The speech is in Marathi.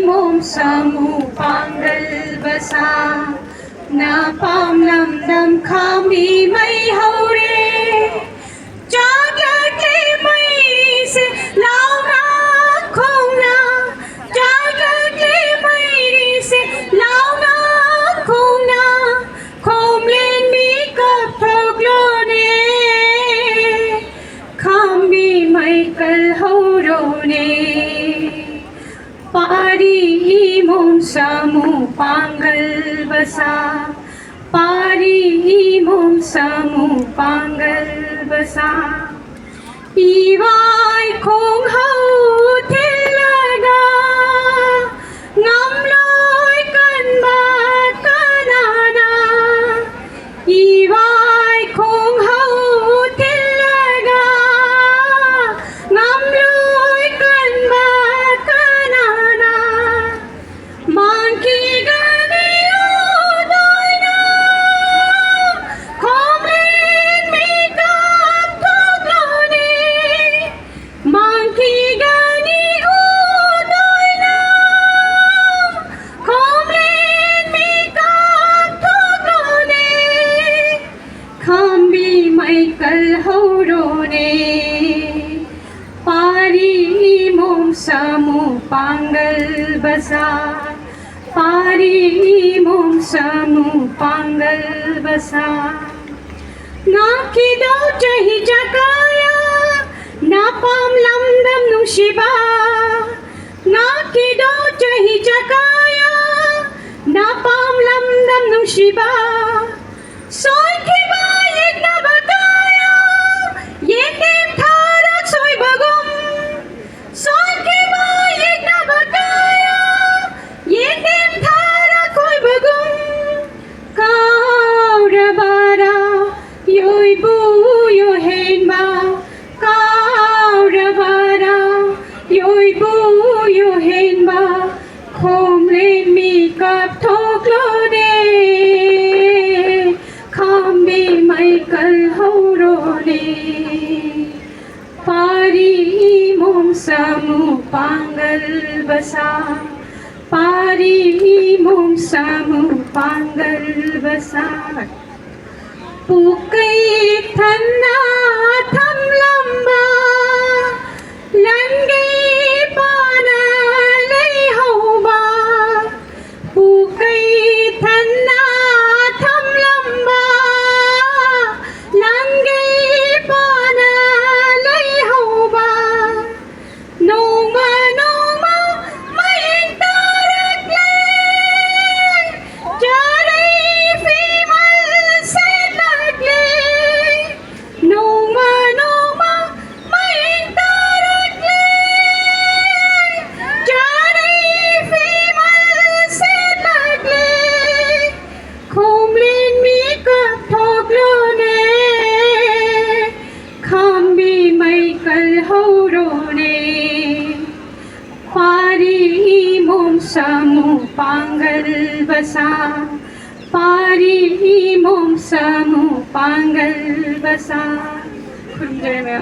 mom sa mupanggal basa na pamlamdam kami may haure जागले मई से लावना खोना जागले मई से लावना खोना खोमलेन मी कब ठोगलोने खामी मई कल होरोने पारी मोम सामु पांगल बसा पारी मोम सामु पांगल बसा इवाय खोंग हौ थिलगा ngamloy kan ba kanana iway khong hau thilaga ngamloy kan ba kanana man ki gani udoy na khomlen mi kap thoglone man ki gani udoy na khomlen mi kap thoglone khambi mai kal horone पारी मोम सामु पांगल बसा पारी मोम सामु पांगल बसा ना किदो चही जगाया ना पाम लमदम नुशिबा ना किदो चही जगाया ना पाम लमदम नुशिबा सोय के बायक ना बगाया ये टेम थारक सोय बगुम सोय के बायक ना बगाया ये टेम थारक सोय बगुम काउरबारा योय बु यो हेनबा काउरबारा योय बु यो हेनबा खोमलेन मी कप ठोगलोने खाम्बी mai kal horone पारी मोम सामु पांगल बसा पारी मोम सामु पांगल बसा पुकै थन्ना थम लम्बा लंगे पाना लै हौबा पुकै थन्ना थम लम्बा लंगे पाना लै हौबा नोमा नोमा मयें तारकले जारै फिमल से लगले नोमा नोमा मयें तारकले जारै फिमल से लगले खोमलेन मी कप ठोगलोने खाम्बी मै कल होरोने पारी मोम सामु पांगल बसा पारी मोम सामु पांगल बसा खुरुमजाबाय